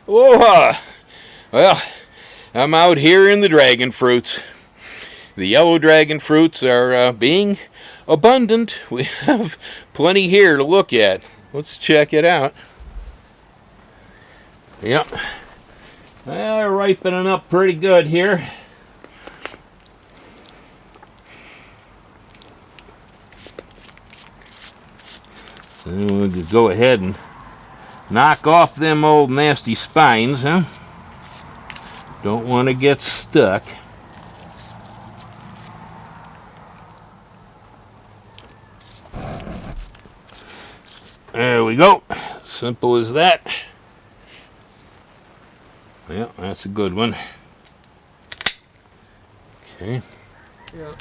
Aloha! Well, I'm out here in the dragon fruits. The yellow dragon fruits are being abundant. We have plenty here to look at. Let's check it out. Yep. They're ripening up pretty good here. So we'll just go ahead and knock off them old nasty spines, huh? Don't want to get stuck. There we go. Simple as that. Yeah, that's a good one. Okay. Yeah.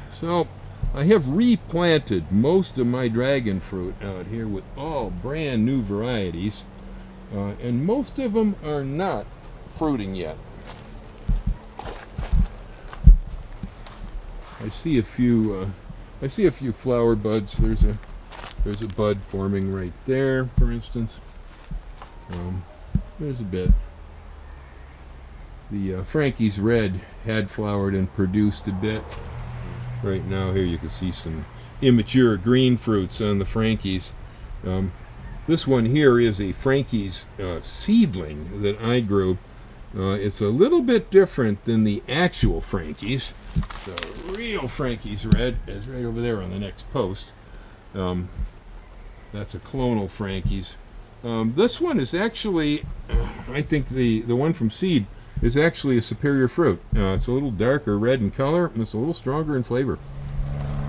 So I have replanted most of my dragon fruit out here with all brand new varieties, and most of them are not fruiting yet. I see a few flower buds. There's a bud forming right there, for instance. There's a bit. The Frankie's Red had flowered and produced a bit. Right now here you can see some immature green fruits on the Frankie's. This one here is a Frankie's seedling that I grew. It's a little bit different than the actual Frankie's. The real Frankie's Red is right over there on the next post. That's a clonal Frankie's. This one is actually, I think the one from seed is actually a superior fruit. It's a little darker red in color, and it's a little stronger in flavor.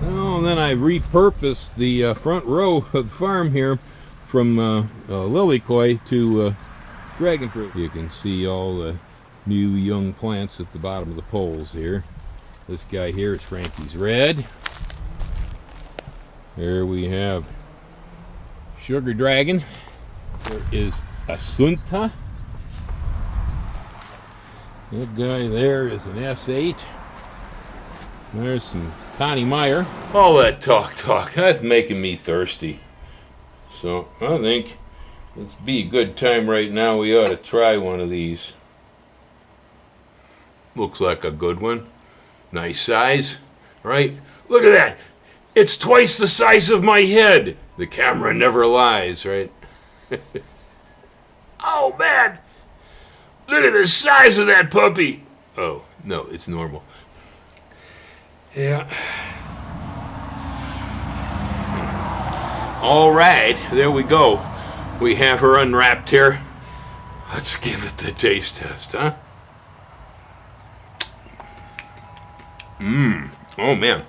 Oh, and then I repurposed the front row of the farm here from lilikoi to dragon fruit. You can see all the new young plants at the bottom of the poles here. This guy here is Frankie's Red. There we have Sugar Dragon. There is Asunta. That guy there is an S8. There's some Connie Meyer. All that talk, that's making me thirsty. So I think it's be a good time right now. We ought to try one of these. Looks like a good one. Nice size, right? Look at that. It's twice the size of my head. The camera never lies, right? Oh, man. Look at the size of that puppy. Oh, no, it's normal. Yeah. All right, there we go. We have her unwrapped here. Let's give it the taste test, huh? Oh, man.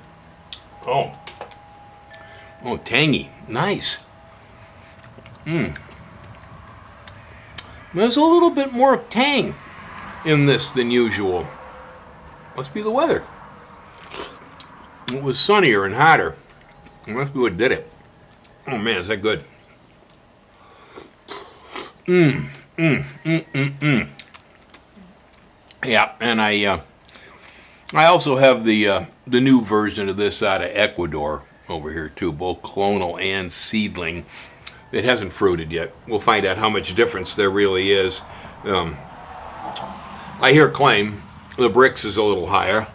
Oh, tangy. Nice. There's a little bit more tang in this than usual. Must be the weather. It was sunnier and hotter. It must be what did it. Oh man, is that good? Yeah, and I also have the new version of this out of Ecuador over here too, both clonal and seedling. It hasn't fruited yet. We'll find out how much difference there really is. I hear claim the Brix is a little higher.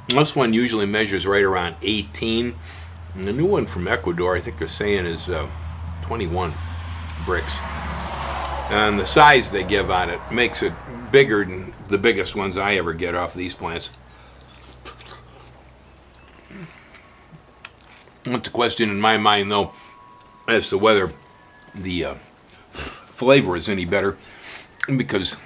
This one usually measures right around 18. And the new one from Ecuador, I think they're saying, is 21 Brix. And the size they give on it makes it bigger than the biggest ones I ever get off these plants. That's a question in my mind, though, as to whether the flavor is any better, because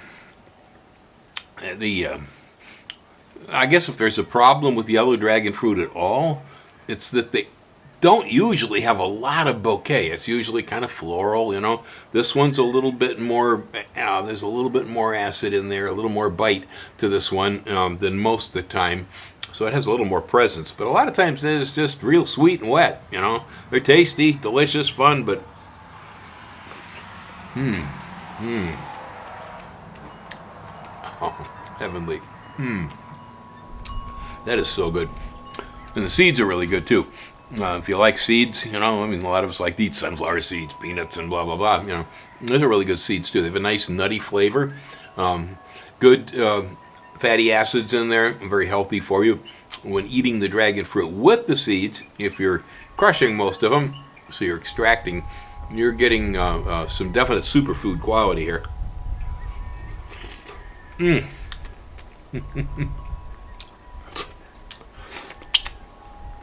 I guess if there's a problem with yellow dragon fruit at all, it's that they don't usually have a lot of bouquet. It's usually kind of floral, you know. This one's a little bit more, there's a little bit more acid in there, a little more bite to this one than most of the time. So it has a little more presence. But a lot of times it's just real sweet and wet, you know. They're tasty, delicious, fun, but oh, heavenly. That is so good. And the seeds are really good too. If you like seeds, I mean, a lot of us like to eat sunflower seeds, peanuts, and blah, blah, blah. Those are really good seeds, too. They have a nice nutty flavor. Good fatty acids in there, very healthy for you. When eating the dragon fruit with the seeds, if you're crushing most of them, so you're extracting, you're getting some definite superfood quality here.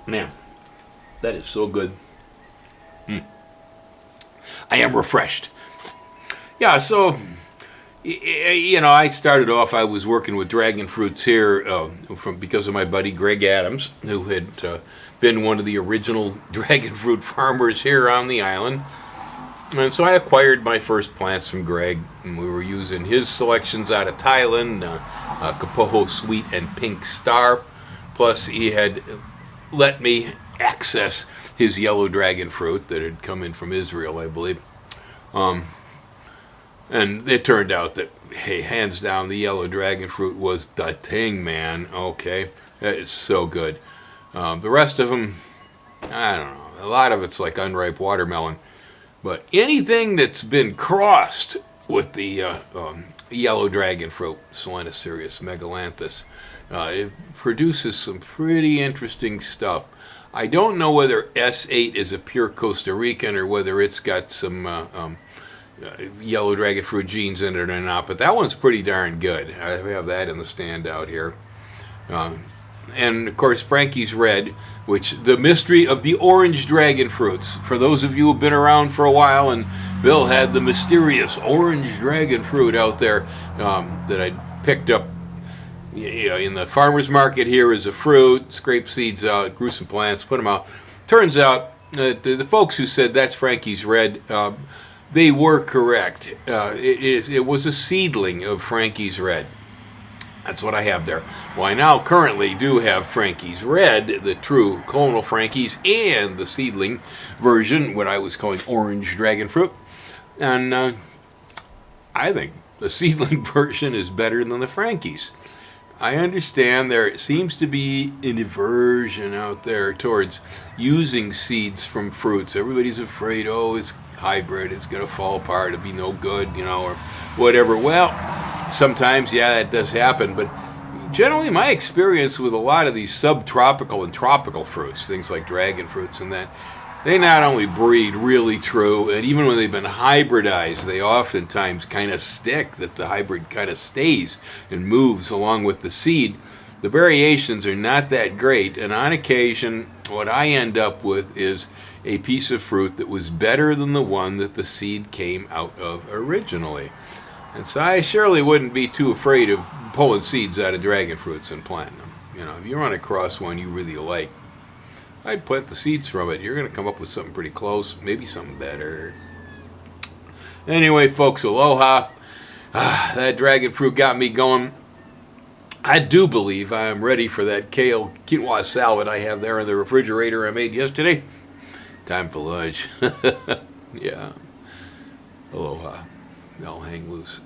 Man, that is so good. I am refreshed. Yeah, so, I started off, I was working with dragon fruits here because of my buddy Greg Adams, who had been one of the original dragon fruit farmers here on the island. And so I acquired my first plants from Greg, and we were using his selections out of Thailand, Kapoho Sweet and Pink Star. Plus, he had let me access his yellow dragon fruit that had come in from Israel, I believe. And it turned out that, hey, hands down, the yellow dragon fruit was the thing, man. Okay, that is so good. The rest of them, I don't know. A lot of it's like unripe watermelon. But anything that's been crossed with the yellow dragon fruit, Solanacereus megalanthus, it produces some pretty interesting stuff. I don't know whether S8 is a pure Costa Rican or whether it's got some yellow dragon fruit genes in it or not, but that one's pretty darn good. I have that in the stand out here. And, of course, Frankie's Red, which the mystery of the orange dragon fruits. For those of you who've been around for a while, and Bill had the mysterious orange dragon fruit out there that I picked up in the farmer's market here as a fruit, scraped seeds out, grew some plants, put them out. Turns out the folks who said that's Frankie's Red, they were correct. It was a seedling of Frankie's Red. That's what I have there. Well, I now currently do have Frankie's Red, the true clonal Frankie's, and the seedling version, what I was calling orange dragon fruit. And I think the seedling version is better than the Frankie's. I understand there seems to be an aversion out there towards using seeds from fruits. Everybody's afraid, it's hybrid, it's going to fall apart, it'll be no good, or whatever. Well, sometimes, yeah, that does happen, but generally my experience with a lot of these subtropical and tropical fruits, things like dragon fruits and that, they not only breed really true, and even when they've been hybridized, they oftentimes kind of stick, that the hybrid kind of stays and moves along with the seed. The variations are not that great, and on occasion, what I end up with is a piece of fruit that was better than the one that the seed came out of originally. And so I surely wouldn't be too afraid of pulling seeds out of dragon fruits and planting them. If you run across one you really like, I'd plant the seeds from it. You're going to come up with something pretty close, maybe something better. Anyway, folks, aloha. That dragon fruit got me going. I do believe I am ready for that kale quinoa salad I have there in the refrigerator I made yesterday. Time for lunch. Yeah. Aloha. I'll hang loose.